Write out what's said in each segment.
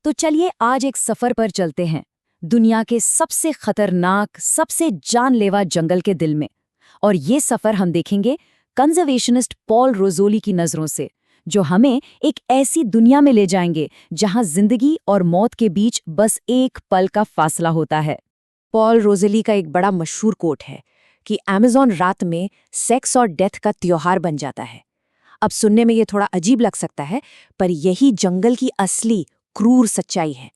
तो चलिए आज एक सफर पर चलते हैं, दुनिया के सबसे खतरनाक, सबसे जानलेवा जंगल के दिल में। और ये सफर हम देखेंगे कंजर्वेशनिस्ट पॉल रोज़ोली की नज़रों से, जो हमें एक ऐसी दुनिया में ले जाएंगे जहां जिंदगी और मौत के बीच बस एक पल का फासला होता है। पॉल रोज़ेली का एक बड़ा मशहूर कोट है कि अमेज़न रात में सेक्स और डेथ का त्योहार बन जाता है। अब सुनने में ये थोड़ा अजीब लग सकता है, पर यही जंगल की असली क्रूर सच्चाई है।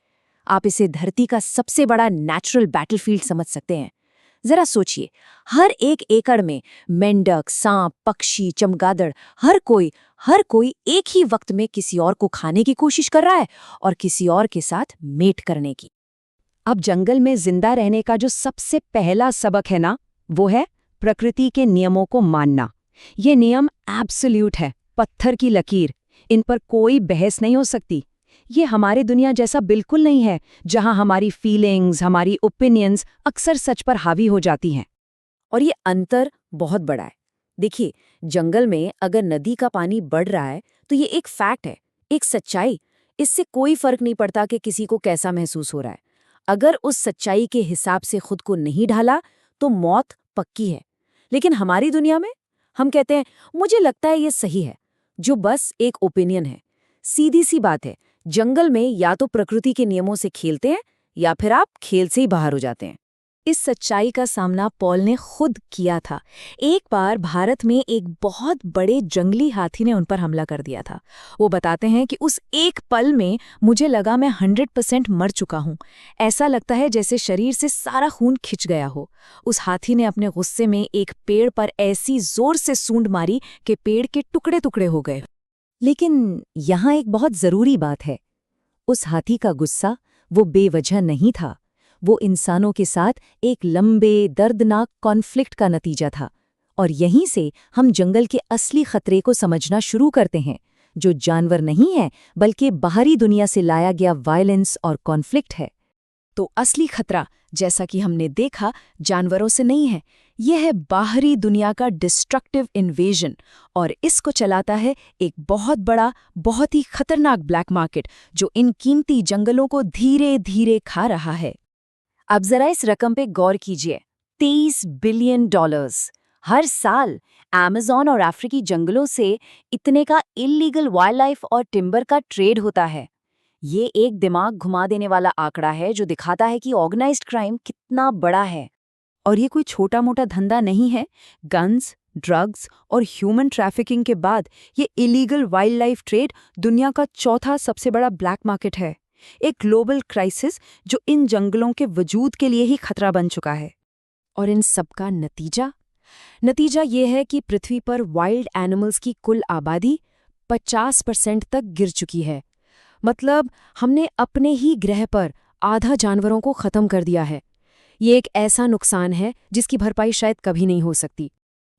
आप इसे धरती का सबसे बड़ा नेचुरल बैटलफील्ड समझ सकते हैं। जरा सोचिए, हर एक एकड़ में मेंढक, सांप, पक्षी, चमगादड़, हर कोई एक ही वक्त में किसी और को खाने की कोशिश कर रहा है और किसी और के साथ मेट करने की। अब जंगल में जिंदा रहने का जो सबसे पहला सबक है ना, वो है प्रकृति के नियमों को मानना। ये नियम एब्सोल्यूट है, पत्थर की लकीर, इन पर कोई बहस नहीं हो सकती। ये हमारे दुनिया जैसा बिल्कुल नहीं है, जहां हमारी फीलिंग्स, हमारी ओपिनियंस अक्सर सच पर हावी हो जाती हैं। और ये अंतर बहुत बड़ा है। देखिए, जंगल में अगर नदी का पानी बढ़ रहा है तो ये एक फैक्ट है, एक सच्चाई। इससे कोई फर्क नहीं पड़ता कि किसी को कैसा महसूस हो रहा है। अगर उस सच्चाई के हिसाब से खुद को नहीं ढाला तो मौत पक्की है। लेकिन हमारी दुनिया में हम कहते हैं मुझे लगता है ये सही है, जो बस एक ओपिनियन है। सीधी सी बात है, जंगल में या तो प्रकृति के नियमों से खेलते हैं या फिर आप खेल से ही बाहर हो जाते हैं। इस सच्चाई का सामना पॉल ने खुद किया था। एक बार भारत में एक बहुत बड़े जंगली हाथी ने उन पर हमला कर दिया था। वो बताते हैं कि उस एक पल में मुझे लगा मैं 100% मर चुका हूँ। ऐसा लगता है जैसे शरीर से सारा खून खिंच गया हो। उस हाथी ने अपने गुस्से में एक पेड़ पर ऐसी जोर से सूंड मारी कि पेड़ के टुकड़े टुकड़े हो गए। लेकिन यहाँ एक बहुत ज़रूरी बात है, उस हाथी का गुस्सा वो बेवजह नहीं था। वो इंसानों के साथ एक लंबे, दर्दनाक कॉन्फ्लिक्ट का नतीजा था। और यहीं से हम जंगल के असली खतरे को समझना शुरू करते हैं, जो जानवर नहीं है बल्कि बाहरी दुनिया से लाया गया वायलेंस और कॉन्फ्लिक्ट है। तो असली खतरा, जैसा कि हमने देखा, जानवरों से नहीं है, यह है बाहरी दुनिया का डिस्ट्रक्टिव इन्वेजन। और इसको चलाता है एक बहुत बड़ा, बहुत ही खतरनाक ब्लैक मार्केट, जो इन कीमती जंगलों को धीरे धीरे खा रहा है। अब जरा इस रकम पे गौर कीजिए, $23 बिलियन। हर साल अमेज़न और अफ्रीकी जंगलों से इतने का इल्लीगल वाइल्ड लाइफ और टिम्बर का ट्रेड होता है। ये एक दिमाग घुमा देने वाला आंकड़ा है, जो दिखाता है कि ऑर्गेनाइज्ड क्राइम कितना बड़ा है। और ये कोई छोटा मोटा धंधा नहीं है। गन्स, ड्रग्स और ह्यूमन ट्रैफिकिंग के बाद ये इलीगल वाइल्ड लाइफ ट्रेड दुनिया का चौथा सबसे बड़ा ब्लैक मार्केट है। एक ग्लोबल क्राइसिस जो इन जंगलों के वजूद के लिए ही खतरा बन चुका है। और इन सबका नतीजा ये है कि पृथ्वी पर वाइल्ड एनिमल्स की कुल आबादी 50% तक गिर चुकी है। मतलब हमने अपने ही ग्रह पर आधा जानवरों को खत्म कर दिया है। ये एक ऐसा नुकसान है जिसकी भरपाई शायद कभी नहीं हो सकती।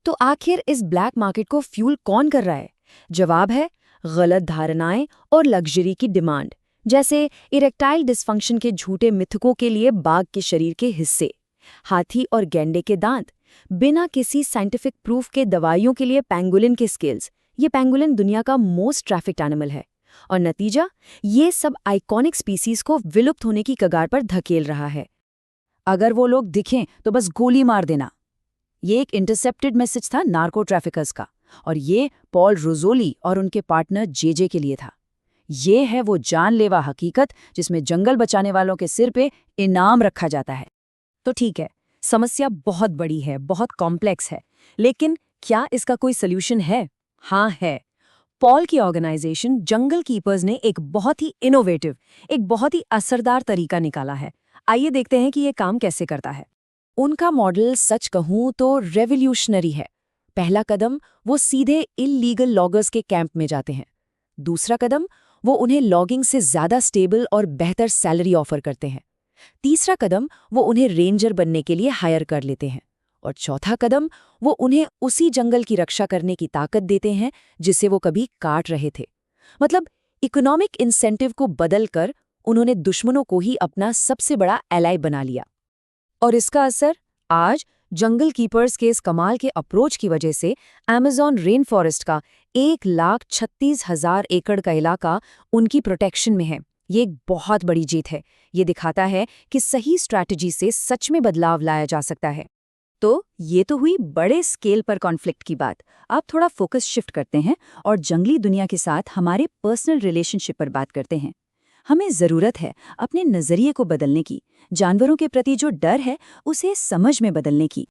तो आखिर इस ब्लैक मार्केट को फ्यूल कौन कर रहा है? जवाब है गलत धारणाएं और लग्जरी की डिमांड, जैसे इरेक्टाइल डिस्फंक्शन के झूठे मिथकों के लिए बाघ के शरीर के हिस्से, हाथी और गैंडे के दांत, बिना किसी साइंटिफिक प्रूफ के दवाइयों के लिए पेंगुलिन के स्केल्स। ये पेंगुलिन दुनिया का मोस्ट ट्रैफिक्ड एनिमल है। और नतीजा, ये सब आइकॉनिक स्पीसीज को विलुप्त होने की कगार पर धकेल रहा है। अगर वो लोग दिखें तो बस गोली मार देना। ये एक इंटरसेप्टेड मैसेज था नार्को ट्रैफिकर्स का, और ये पॉल रोज़ोली और उनके पार्टनर जेजे के लिए था। ये है वो जानलेवा हकीकत जिसमें जंगल बचाने वालों के सिर पे इनाम रखा जाता है। तो ठीक है, समस्या बहुत बड़ी है, बहुत कॉम्प्लेक्स है, लेकिन क्या इसका कोई सल्यूशन है? हाँ है। पॉल की ऑर्गेनाइजेशन जंगल कीपर्स ने एक बहुत ही इनोवेटिव, एक बहुत ही असरदार तरीका निकाला है। आइए देखते हैं कि ये काम कैसे करता है। उनका मॉडल सच कहूं तो रेवोल्यूशनरी है। पहला कदम, वो सीधे इल्लीगल लॉगर्स के कैंप में जाते हैं। दूसरा कदम, वो उन्हें लॉगिंग से ज़्यादा स्टेबल और बेहतर सैलरी ऑफर करते हैं। तीसरा कदम, वो उन्हें रेंजर बनने के लिए हायर कर लेते हैं। और चौथा कदम, वो उन्हें उसी जंगल की रक्षा करने की ताकत देते हैं जिसे वो कभी काट रहे थे। मतलब इकोनॉमिक इंसेंटिव को बदलकर उन्होंने दुश्मनों को ही अपना सबसे बड़ा एलाई बना लिया। और इसका असर आज जंगल कीपर्स के इस कमाल के अप्रोच की वजह से अमेज़न रेन फॉरेस्ट का 1,36,000 एकड़ का इलाका उनकी प्रोटेक्शन में है। ये एक बहुत बड़ी जीत है। ये दिखाता है कि सही स्ट्रैटेजी से सच में बदलाव लाया जा सकता है। तो ये तो हुई बड़े स्केल पर कॉन्फ्लिक्ट की बात। अब थोड़ा फोकस शिफ्ट करते हैं और जंगली दुनिया के साथ हमारे पर्सनल रिलेशनशिप पर बात करते हैं। हमें ज़रूरत है अपने नज़रिए को बदलने की, जानवरों के प्रति जो डर है उसे समझ में बदलने की।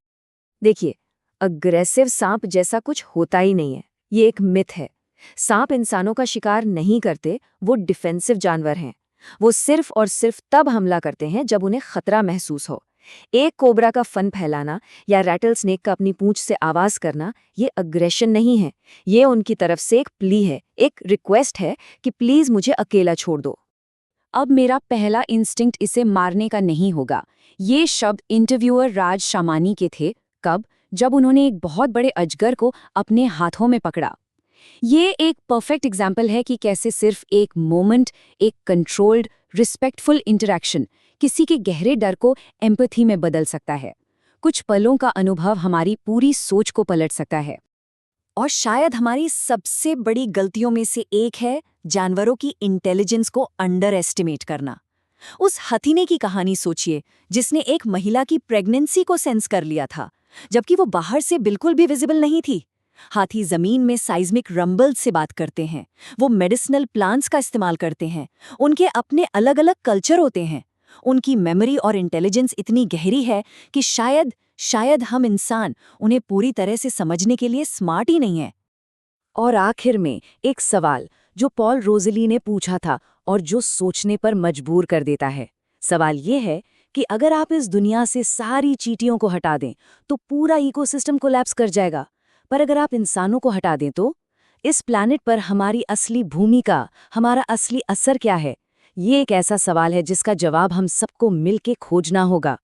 देखिए, अग्रेसिव सांप जैसा कुछ होता ही नहीं है, ये एक मिथ है। सांप इंसानों का शिकार नहीं करते, वो डिफेंसिव जानवर हैं। वो सिर्फ और सिर्फ तब हमला करते हैं जब उन्हें खतरा महसूस हो। एक कोबरा का फन फैलाना या रैटल स्नेक का अपनी पूंछ से आवाज करना, ये अग्रेशन नहीं है। ये उनकी तरफ से एक प्ली है, एक रिक्वेस्ट है कि प्लीज मुझे अकेला छोड़ दो। अब मेरा पहला इंस्टिंक्ट इसे मारने का नहीं होगा। ये शब्द इंटरव्यूअर राज शामानी के थे। कब? जब उन्होंने एक बहुत बड़े अजगर को अपने हाथों में पकड़ा। ये एक परफेक्ट एग्जाम्पल है कि कैसे सिर्फ एक मोमेंट, एक कंट्रोल्ड, रिस्पेक्टफुल इंटरैक्शन किसी के गहरे डर को एम्पैथी में बदल सकता है। कुछ पलों का अनुभव हमारी पूरी सोच को पलट सकता है। और शायद हमारी सबसे बड़ी गलतियों में से एक है जानवरों की इंटेलिजेंस को अंडर एस्टिमेट करना। उस हथीने की कहानी सोचिए, जिसने एक महिला की प्रेगनेंसी को सेंस कर लिया था, जबकि वो बाहर से बिल्कुल भी विजिबल नहीं थी। हाथी जमीन में साइज्मिक रंबल से बात करते हैं, वो मेडिसिनल प्लांट्स का इस्तेमाल करते हैं, उनके अपने अलग अलग कल्चर होते हैं। उनकी मेमोरी और इंटेलिजेंस इतनी गहरी है कि शायद हम इंसान उन्हें पूरी तरह से समझने के लिए स्मार्ट ही नहीं है। और आखिर में एक सवाल जो पॉल रोज़ेली ने पूछा था और जो सोचने पर मजबूर कर देता है। सवाल ये है कि अगर आप इस दुनिया से सारी चींटियों को हटा दें तो पूरा इकोसिस्टम कोलैप्स कर जाएगा, पर अगर आप इंसानों को हटा दें तो इस प्लैनेट पर हमारी असली भूमिका, हमारा असली असर क्या है? ये एक ऐसा सवाल है जिसका जवाब हम सबको मिलके खोजना होगा।